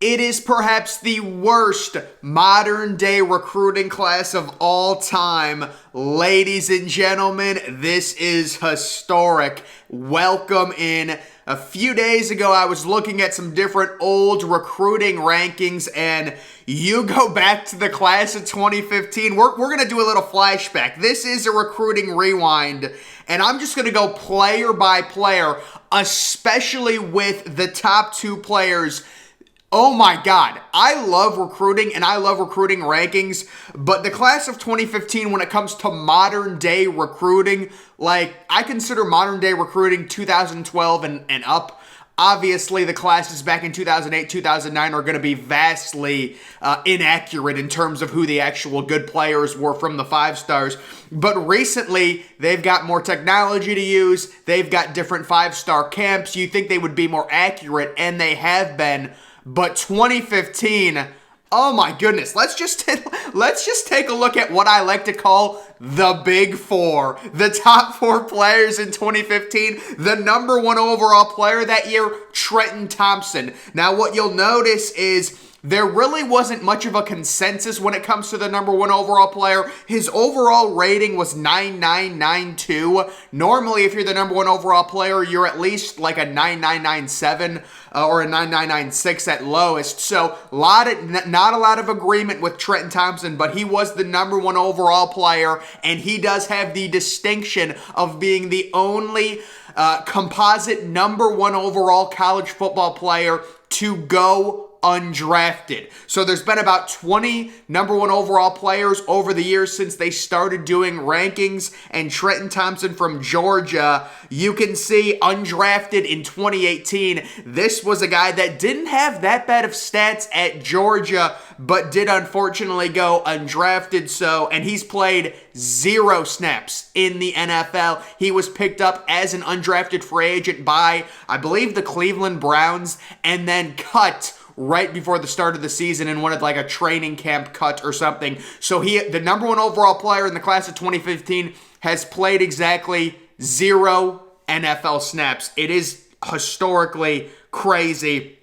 It is perhaps the worst modern day recruiting class of all time. Ladies and gentlemen, this is historic. Welcome in. A few days ago, I was looking at some different old recruiting rankings, and you go back to the class of 2015. We're going to do a little flashback. This is a recruiting rewind, and I'm just going to go player by player, especially with the top two players. Oh my God, I love recruiting and I love recruiting rankings, but the class of 2015, when it comes to modern day recruiting, I consider modern day recruiting 2012 and up. Obviously, the classes back in 2008, 2009 are going to be vastly inaccurate in terms of who the actual good players were from the 5 stars. But recently, they've got more technology to use. They've got different 5-star camps. You think they would be more accurate, and they have been. But 2015, oh my goodness, let's just take a look at what I like to call the Big Four. The top 4 players in 2015. The number 1 overall player that year, Trenton Thompson. Now what you'll notice is there really wasn't much of a consensus when it comes to the number 1 overall player. His overall rating was 9992. Normally, if you're the number 1 overall player, you're at least like a 9997 or a 9996 at lowest. So, not a lot of agreement with Trenton Thompson, but he was the number 1 overall player, and he does have the distinction of being the only composite number 1 overall college football player to go undrafted. So there's been about 20 number 1 overall players over the years since they started doing rankings, and Trenton Thompson from Georgia, you can see undrafted in 2018. This was a guy that didn't have that bad of stats at Georgia, but did unfortunately go undrafted. And he's played 0 snaps in the NFL. He was picked up as an undrafted free agent by, I believe, the Cleveland Browns, and then cut right before the start of the season and wanted like a training camp cut or something. So the number 1 overall player in the class of 2015 has played exactly 0 NFL snaps. It is historically crazy.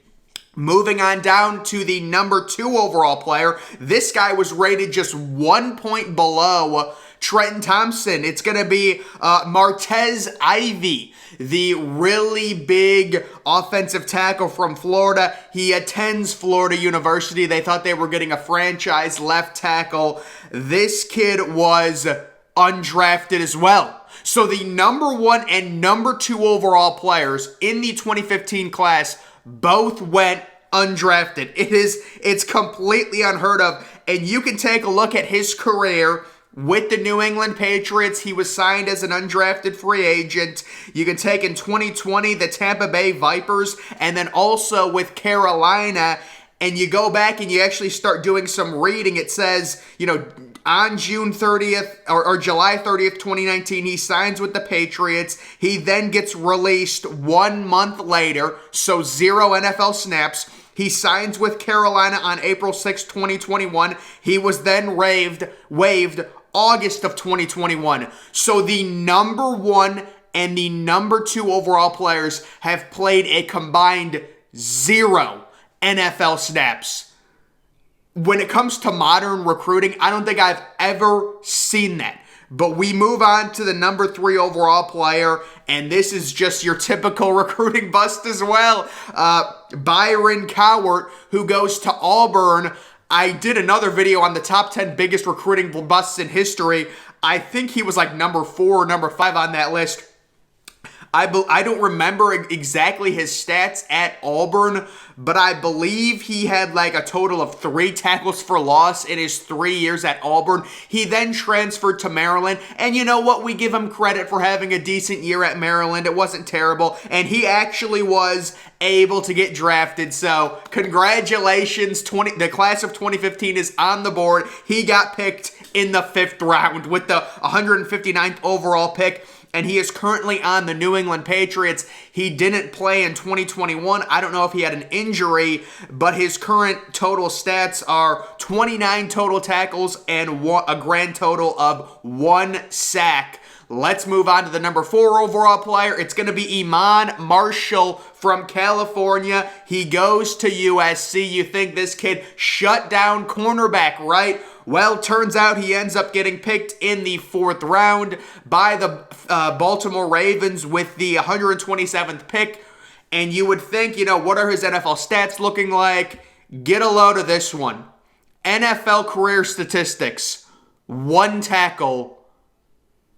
Moving on down to the number 2 overall player. This guy was rated just 1 point below Trenton Thompson. It's going to be Martez Ivey, the really big offensive tackle from Florida. He attends Florida University. They thought they were getting a franchise left tackle. This kid was undrafted as well. So the number 1 and number 2 overall players in the 2015 class both went undrafted. It's completely unheard of. And you can take a look at his career with the New England Patriots. He was signed as an undrafted free agent. You can take in 2020 the Tampa Bay Vipers, and then also with Carolina. And you go back and you actually start doing some reading. It says, on June 30th or July 30th, 2019, he signs with the Patriots. He then gets released 1 month later, so 0 NFL snaps. He signs with Carolina on April 6, 2021. He was then waived August of 2021. So the number 1 and the number 2 overall players have played a combined 0 NFL snaps. When it comes to modern recruiting, I don't think I've ever seen that. But we move on to the number 3 overall player, and this is just your typical recruiting bust as well. Byron Cowart, who goes to Auburn. I did another video on the top 10 biggest recruiting busts in history. I think he was like number 4 or number 5 on that list. I don't remember exactly his stats at Auburn, but I believe he had like a total of 3 tackles for loss in his 3 years at Auburn. He then transferred to Maryland, and you know what? We give him credit for having a decent year at Maryland. It wasn't terrible, and he actually was able to get drafted. So congratulations, the class of 2015 is on the board. He got picked in the 5th round with the 159th overall pick. And he is currently on the New England Patriots. He didn't play in 2021. I don't know if he had an injury, but his current total stats are 29 total tackles and a grand total of 1 sack. Let's move on to the number 4 overall player. It's going to be Iman Marshall from California. He goes to USC. You think this kid shut down cornerback, right? Well, turns out he ends up getting picked in the 4th round by the Baltimore Ravens with the 127th pick. And you would think, what are his NFL stats looking like? Get a load of this one. NFL career statistics. 1 tackle,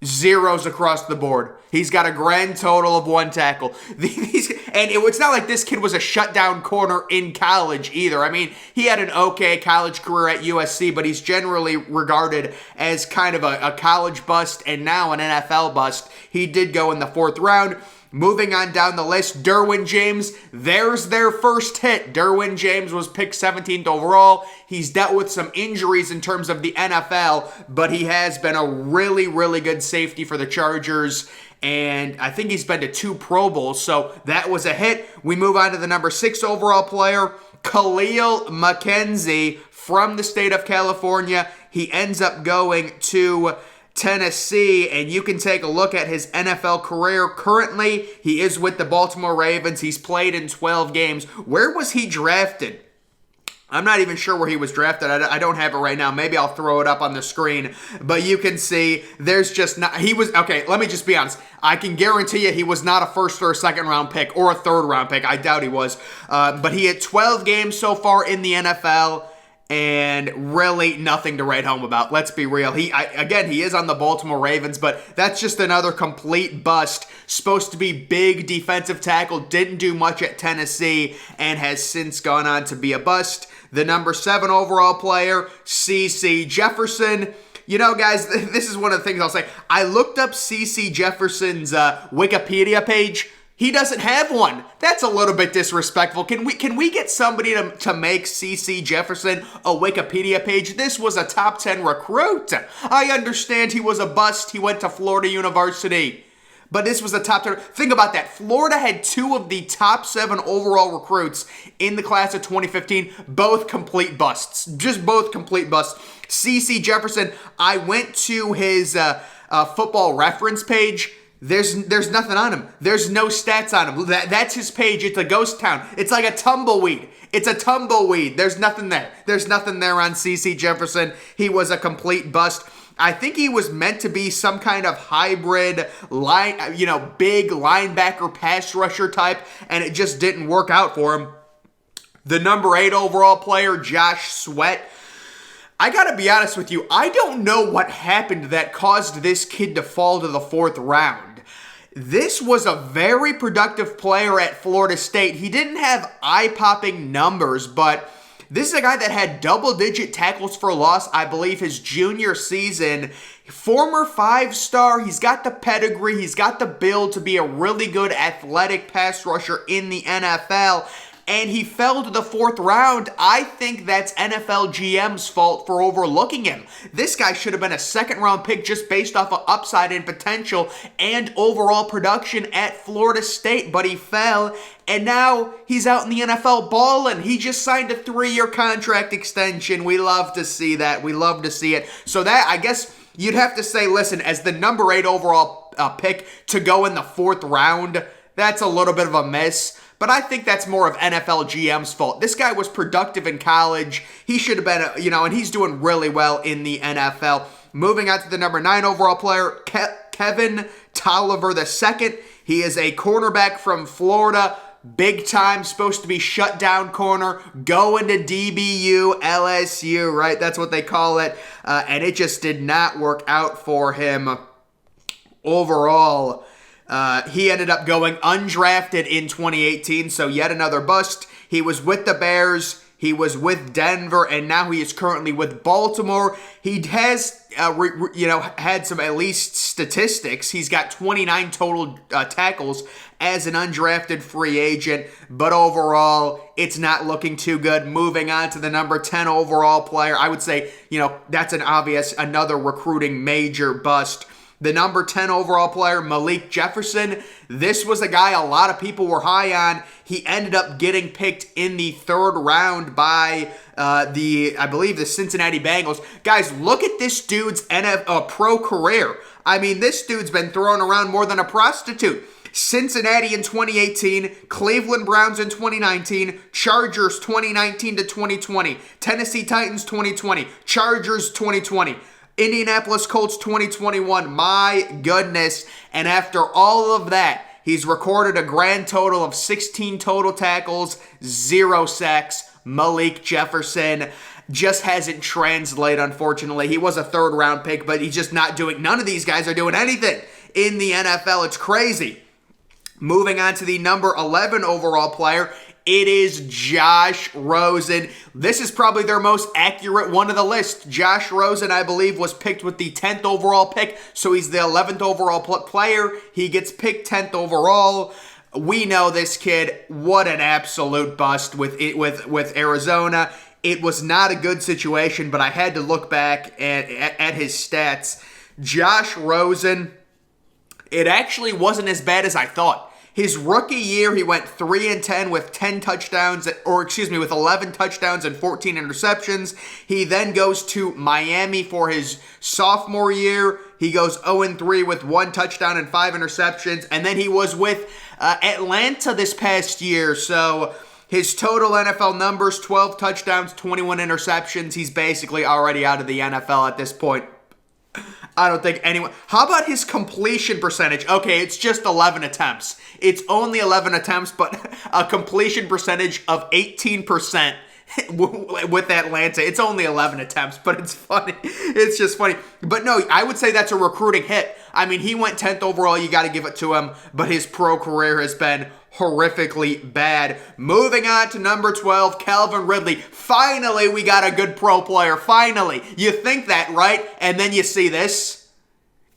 zeros across the board. He's got a grand total of 1 tackle. It's not like this kid was a shutdown corner in college either. I mean, he had an okay college career at USC, but he's generally regarded as kind of a college bust and now an NFL bust. He did go in the 4th round. Moving on down the list, Derwin James, there's their first hit. Derwin James was picked 17th overall. He's dealt with some injuries in terms of the NFL, but he has been a really, really good safety for the Chargers, and I think he's been to 2 Pro Bowls, so that was a hit. We move on to the number 6 overall player, Khalil McKenzie from the state of California. He ends up going to Tennessee, and you can take a look at his NFL career. Currently, he is with the Baltimore Ravens. He's played in 12 games. Where was he drafted? I'm not even sure where he was drafted. I don't have it right now. Maybe I'll throw it up on the screen. But you can see there's just not... Okay, let me just be honest. I can guarantee you he was not a 1st or a 2nd round pick or a 3rd round pick. I doubt he was. But he had 12 games so far in the NFL. And really nothing to write home about. Let's be real. He is on the Baltimore Ravens, but that's just another complete bust. Supposed to be big defensive tackle, didn't do much at Tennessee, and has since gone on to be a bust. The number 7 overall player, CeCe Jefferson. Guys, this is one of the things I'll say. I looked up CeCe Jefferson's Wikipedia page. He doesn't have one. That's a little bit disrespectful. Can we get somebody to make CeCe Jefferson a Wikipedia page? This was a top 10 recruit. I understand he was a bust. He went to Florida University. But this was a top 10. Think about that. Florida had 2 of the top 7 overall recruits in the class of 2015. Both complete busts. Just both complete busts. CeCe Jefferson, I went to his football reference page. There's nothing on him. There's no stats on him. That's his page. It's a ghost town. It's like a tumbleweed. It's a tumbleweed. There's nothing there. There's nothing there on CeCe Jefferson. He was a complete bust. I think he was meant to be some kind of hybrid big linebacker pass rusher type, and it just didn't work out for him. The number 8 overall player, Josh Sweat. I gotta be honest with you, I don't know what happened that caused this kid to fall to the 4th round. This was a very productive player at Florida State. He didn't have eye-popping numbers, but this is a guy that had double-digit tackles for loss, I believe, his junior season. Former 5-star, he's got the pedigree, he's got the build to be a really good athletic pass rusher in the NFL. And he fell to the 4th round. I think that's NFL GM's fault for overlooking him. This guy should have been a 2nd round pick just based off of upside and potential and overall production at Florida State, but he fell, and now he's out in the NFL balling. He just signed a 3-year contract extension. We love to see that. We love to see it. So that, I guess, you'd have to say, listen, as the number 8 overall pick to go in the 4th round, that's a little bit of a miss. But I think that's more of NFL GM's fault. This guy was productive in college. He should have been, and he's doing really well in the NFL. Moving on to the number 9 overall player, Kevin Tolliver II. He is a cornerback from Florida. Big time, supposed to be shutdown corner. Going to DBU, LSU, right? That's what they call it. And it just did not work out for him overall. He ended up going undrafted in 2018, so yet another bust. He was with the Bears, he was with Denver, and now he is currently with Baltimore. He has, had some at least statistics. He's got 29 total tackles as an undrafted free agent, but overall, it's not looking too good. Moving on to the number 10 overall player, I would say, that's an obvious, another recruiting major bust. The number 10 overall player, Malik Jefferson. This was a guy a lot of people were high on. He ended up getting picked in the 3rd round by I believe the Cincinnati Bengals. Guys, look at this dude's pro career. I mean, this dude's been thrown around more than a prostitute. Cincinnati in 2018, Cleveland Browns in 2019, Chargers 2019 to 2020, Tennessee Titans 2020, Chargers 2020. Indianapolis Colts 2021, my goodness. And after all of that, he's recorded a grand total of 16 total tackles, 0 sacks. Malik Jefferson just hasn't translated, unfortunately. He was a 3rd round pick, but he's just not doing, none of these guys are doing anything in the NFL. It's crazy. Moving on to the number 11 overall player, it is Josh Rosen. This is probably their most accurate one of the list. Josh Rosen, I believe, was picked with the 10th overall pick, so he's the 11th overall player. He gets picked 10th overall. We know this kid. What an absolute bust with Arizona. It was not a good situation, but I had to look back at his stats. Josh Rosen, it actually wasn't as bad as I thought. His rookie year, he went 3-10 with 10 touchdowns, with 11 touchdowns and 14 interceptions. He then goes to Miami for his sophomore year. He goes 0-3 with 1 touchdown and 5 interceptions. And then he was with Atlanta this past year. So his total NFL numbers, 12 touchdowns, 21 interceptions. He's basically already out of the NFL at this point. I don't think anyone... How about his completion percentage? Okay, it's just 11 attempts. It's only 11 attempts, but a completion percentage of 18% with Atlanta. It's only 11 attempts, but it's funny. It's just funny. But no, I would say that's a recruiting hit. I mean, he went 10th overall. You got to give it to him, but his pro career has been horrifically bad. Moving on to number 12, Calvin Ridley. Finally, we got a good pro player. Finally. You think that, right? And then you see this.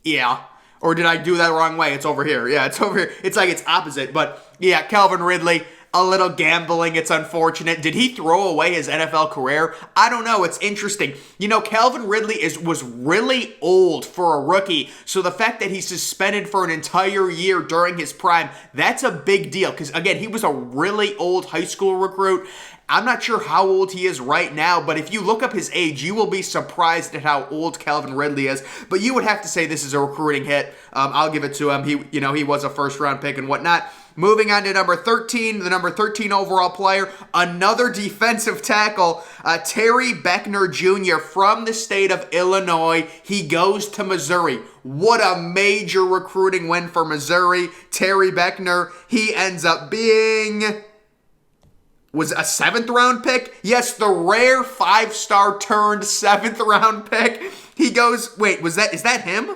Yeah. Or did I do that the wrong way? It's over here. Yeah, it's over here. It's like it's opposite. But yeah, Calvin Ridley, a little gambling. It's unfortunate. Did he throw away his NFL career? I don't know. It's interesting. You know, Calvin Ridley was really old for a rookie. So the fact that he's suspended for an entire year during his prime, that's a big deal. Because, again, he was a really old high school recruit. I'm not sure how old he is right now, but if you look up his age, you will be surprised at how old Calvin Ridley is. But you would have to say this is a recruiting hit. I'll give it to him. He was a first-round pick and whatnot. Moving on to number 13, the number 13 overall player, another defensive tackle, Terry Beckner Jr. from the state of Illinois. He goes to Missouri. What a major recruiting win for Missouri. Terry Beckner, he ends up being... was a 7th round pick? Yes, the rare 5-star turned 7th round pick. He goes, wait, is that him?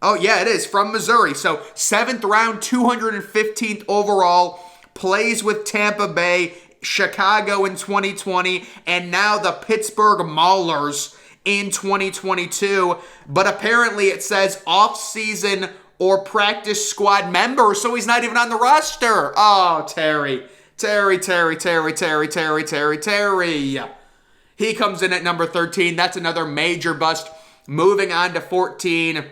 Oh, yeah, it is, from Missouri. So, 7th round, 215th overall, plays with Tampa Bay, Chicago in 2020, and now the Pittsburgh Maulers in 2022. But apparently it says off-season or practice squad member, so he's not even on the roster. Oh, Terry. He comes in at number 13. That's another major bust. Moving on to 14,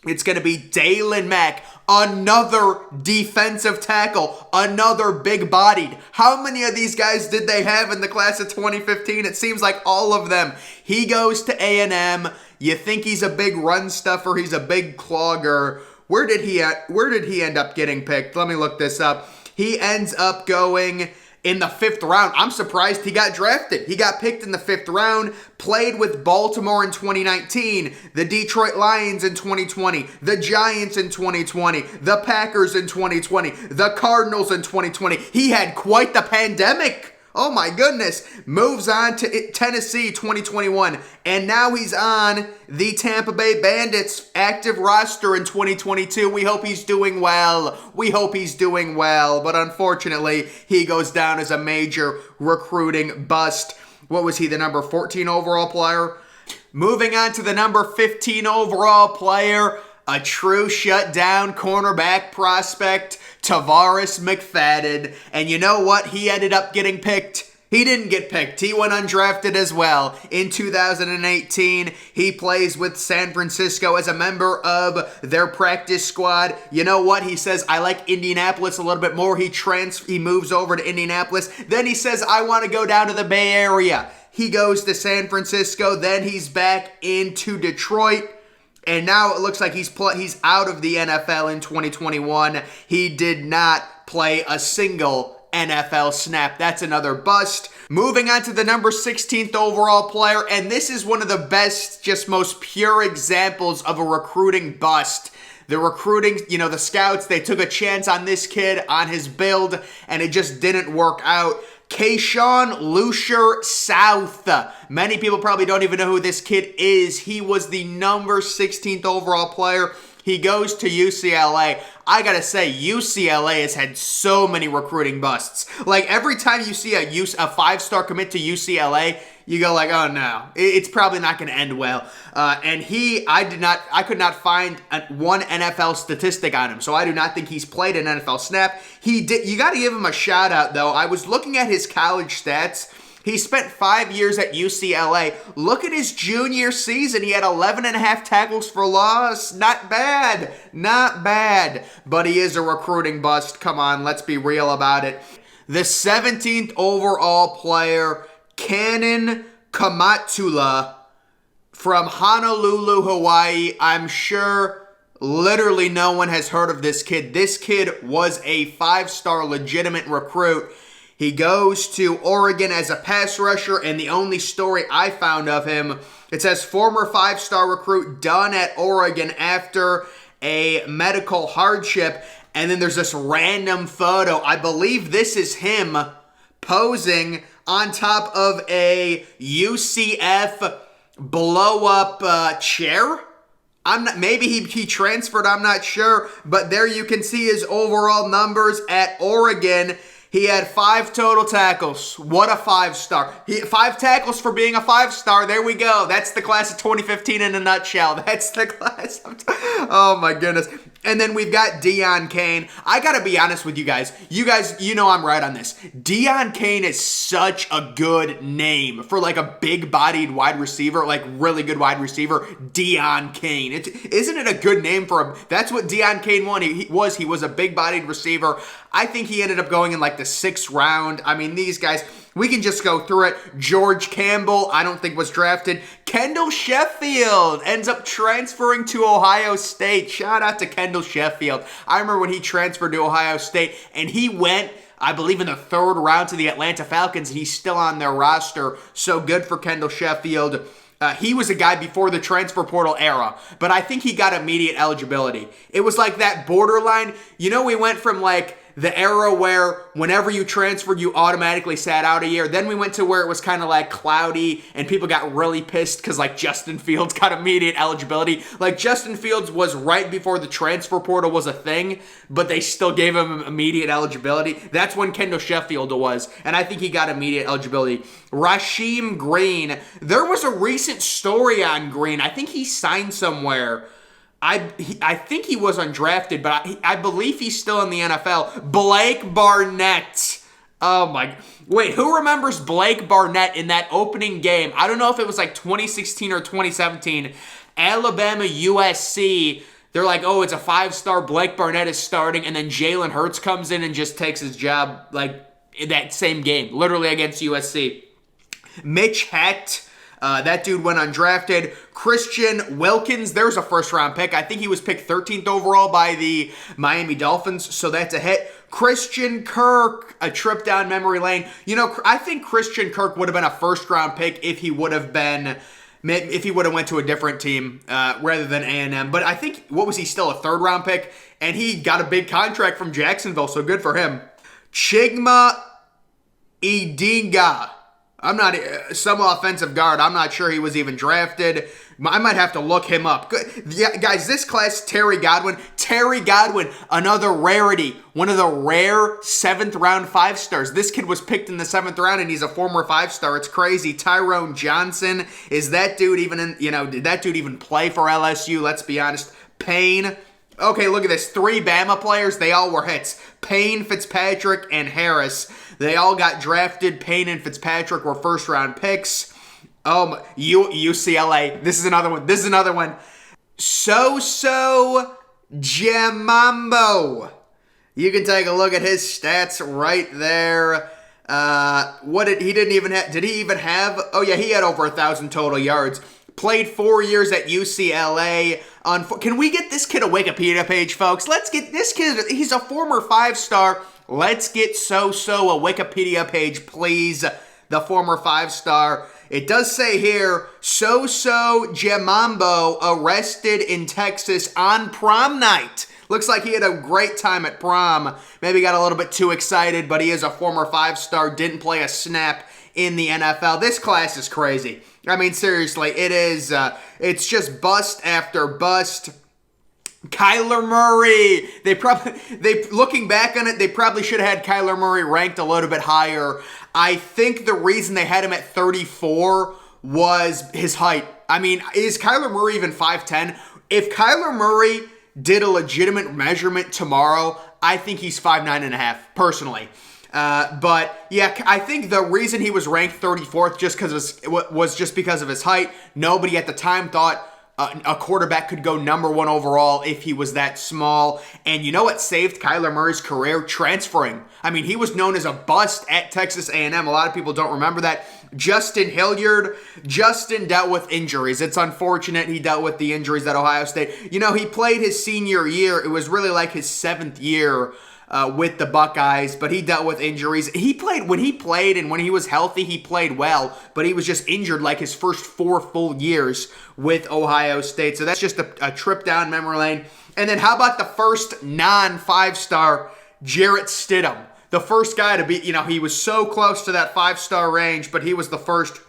it's going to be Dalen Mack, another defensive tackle, another big-bodied. How many of these guys did they have in the class of 2015? It seems like all of them. He goes to A&M. You think he's a big run stuffer. He's a big clogger. Where did he end up getting picked? Let me look this up. He ends up going in the 5th round. I'm surprised he got drafted. He got picked in the 5th round, played with Baltimore in 2019, the Detroit Lions in 2020, the Giants in 2020, the Packers in 2020, the Cardinals in 2020. He had quite the pandemic. Oh my goodness. Moves on to Tennessee 2021. And now he's on the Tampa Bay Bandits active roster in 2022. We hope he's doing well. But unfortunately, he goes down as a major recruiting bust. What was he, the number 14 overall player? Moving on to the number 15 overall player, a true shutdown cornerback prospect, Tavares McFadden. And you know what? He ended up getting picked He didn't get picked. He went undrafted as well. In 2018, he plays with San Francisco as a member of their practice squad. You know what? He says, I like Indianapolis a little bit more. He moves over to Indianapolis. Then he says, I want to go down to the Bay Area. He goes to San Francisco. Then he's back into Detroit. And now it looks like he's out of the NFL in 2021. He did not play a single NFL snap. That's another bust. Moving on to the number 16th overall player, and this is one of the best, just most pure examples of a recruiting bust. The recruiting, the scouts, they took a chance on this kid, on his build, and it just didn't work out. Kayshawn Lucier South. Many people probably don't even know who this kid is. He was the number 16th overall player. He goes to UCLA. I gotta say, UCLA has had so many recruiting busts. Like, every time you see a 5-star commit to UCLA, you go like, oh no, it's probably not gonna end well. And I could not find one NFL statistic on him, so I do not think he's played an NFL snap. You gotta give him a shout out though. I was looking at his college stats. He spent 5 years at UCLA. Look at his junior season. He had 11.5 tackles for loss. Not bad. Not bad. But he is a recruiting bust. Come on, let's be real about it. The 17th overall player, Cannon Kamatula from Honolulu, Hawaii. I'm sure literally no one has heard of this kid. This kid was a 5-star legitimate recruit. He goes to Oregon as a pass rusher, and the only story I found of him, it says former 5-star recruit done at Oregon after a medical hardship, and then there's this random photo. I believe this is him posing on top of a UCF blow-up chair. Maybe he transferred, I'm not sure, but there you can see his overall numbers at Oregon. He had 5 total tackles. What a 5-star. 5 tackles for being a 5-star. There we go. That's the class of 2015 in a nutshell. That's the class. Oh my goodness. And then we've got Deon Cain. I gotta be honest with you guys. You know I'm right on this. Deon Cain is such a good name for like a big-bodied wide receiver, like really good wide receiver. Deon Cain. Isn't it a good name for him? That's what Deon Cain was. He was a big-bodied receiver. I think he ended up going in like the 6th round. I mean, these guys, we can just go through it. George Campbell, I don't think was drafted. Kendall Sheffield ends up transferring to Ohio State. Shout out to Kendall Sheffield. I remember when he transferred to Ohio State, and he went, I believe, in the 3rd round to the Atlanta Falcons, and he's still on their roster. So good for Kendall Sheffield. He was a guy before the transfer portal era, but I think he got immediate eligibility. It was like that borderline. We went from like the era where whenever you transferred, you automatically sat out a year. Then we went to where it was kind of like cloudy and people got really pissed because like Justin Fields got immediate eligibility. Like Justin Fields was right before the transfer portal was a thing, but they still gave him immediate eligibility. That's when Kendall Sheffield was, and I think he got immediate eligibility. Rasheem Green. There was a recent story on Green. I think he signed somewhere. I think he was undrafted, but I believe he's still in the NFL. Blake Barnett. Oh my. Wait, who remembers Blake Barnett in that opening game? I don't know if it was like 2016 or 2017. Alabama USC. They're like, oh, it's a 5-star. Blake Barnett is starting. And then Jalen Hurts comes in and just takes his job like in that same game, literally against USC. Mitch Hett. That dude went undrafted. Christian Wilkins, there's a 1st-round pick. I think he was picked 13th overall by the Miami Dolphins, so that's a hit. Christian Kirk, a trip down memory lane. I think Christian Kirk would have been a 1st-round pick if he would have went to a different team rather than A&M. But I think, what was he, still a 3rd-round pick? And he got a big contract from Jacksonville, so good for him. Chigma Idinga. Some offensive guard. I'm not sure he was even drafted. I might have to look him up. Yeah, guys, this class, Terry Godwin, another rarity. One of the rare 7th-round 5-stars. This kid was picked in the 7th round, and he's a former 5-star. It's crazy. Tyrone Johnson. Is that dude even did that dude even play for LSU? Let's be honest. Payne. Okay, look at this. 3 Bama players, they all were hits. Payne, Fitzpatrick, and Harris. They all got drafted. Payne and Fitzpatrick were first-round picks. UCLA. This is another one. So Jamambo. You can take a look at his stats right there. Did he even have? Oh yeah, he had over 1,000 total yards. Played 4 years at UCLA. Can we get this kid a Wikipedia page, folks? Let's get this kid. He's a former 5-star. Let's get a Wikipedia page, please. The former 5-star. It does say here, Jamambo arrested in Texas on prom night. Looks like he had a great time at prom. Maybe got a little bit too excited, but he is a former 5-star, didn't play a snap in the NFL. This class is crazy. I mean, seriously, it is. It's just bust after bust. Kyler Murray. Looking back on it, they probably should have had Kyler Murray ranked a little bit higher. I think the reason they had him at 34 was his height. I mean, is Kyler Murray even 5'10"? If Kyler Murray did a legitimate measurement tomorrow, I think he's 5'9.5", personally. But yeah, I think the reason he was ranked 34th was just because of his height. Nobody at the time thought a quarterback could go number 1 overall if he was that small. And you know what saved Kyler Murray's career? Transferring. I mean, he was known as a bust at Texas A&M. A lot of people don't remember that. Justin Hilliard. Justin dealt with injuries. It's unfortunate he dealt with the injuries at Ohio State. You know, he played his senior year. It was really like his 7th year with the Buckeyes, but he dealt with injuries. When he played and when he was healthy, he played well, but he was just injured like his first 4 full years with Ohio State. So that's just a trip down memory lane. And then how about the first non-5-star, Jarrett Stidham? The first guy to be, he was so close to that 5-star range, but he was the first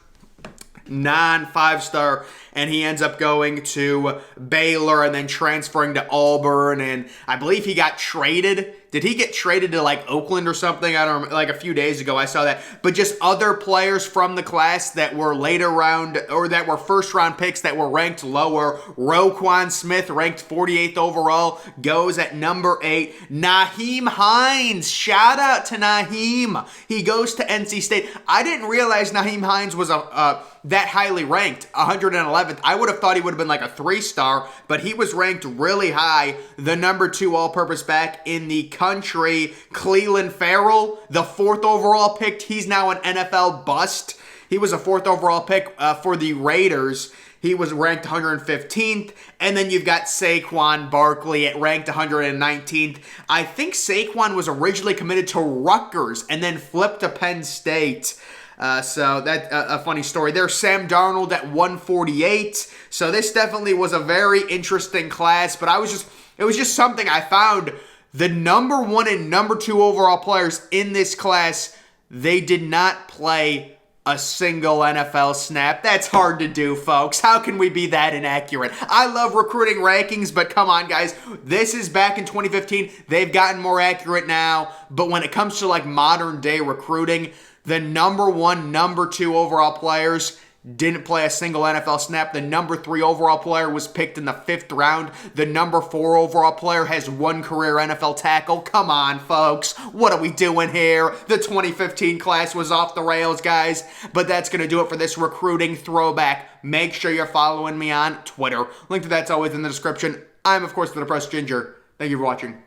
non-5-star, and he ends up going to Baylor and then transferring to Auburn, and I believe he got traded. Did he get traded to like Oakland or something? I don't remember. Like a few days ago I saw that. But just other players from the class that were later round or that were first round picks that were ranked lower. Roquan Smith, ranked 48th overall, goes at number 8. Nyheim Hines, shout out to Nyheim. He goes to NC State. I didn't realize Nyheim Hines was that highly ranked, 111th. I would have thought he would have been like a 3-star, but he was ranked really high. The number 2 all-purpose back in the country. Cleveland Farrell, the 4th overall pick. He's now an NFL bust. He was a 4th overall pick for the Raiders. He was ranked 115th. And then you've got Saquon Barkley at ranked 119th. I think Saquon was originally committed to Rutgers and then flipped to Penn State. So that's a funny story there. Sam Darnold at 148. So this definitely was a very interesting class. But it was just something I found. The number 1 and number 2 overall players in this class, they did not play a single NFL snap. That's hard to do, folks. How can we be that inaccurate? I love recruiting rankings, but come on, guys. This is back in 2015. They've gotten more accurate now. But when it comes to like modern day recruiting, the number 1, number 2 overall players didn't play a single NFL snap. The number 3 overall player was picked in the 5th round. The number 4 overall player has 1 career NFL tackle. Come on, folks. What are we doing here? The 2015 class was off the rails, guys. But that's going to do it for this recruiting throwback. Make sure you're following me on Twitter. Link to that's always in the description. I'm, of course, the Depressed Ginger. Thank you for watching.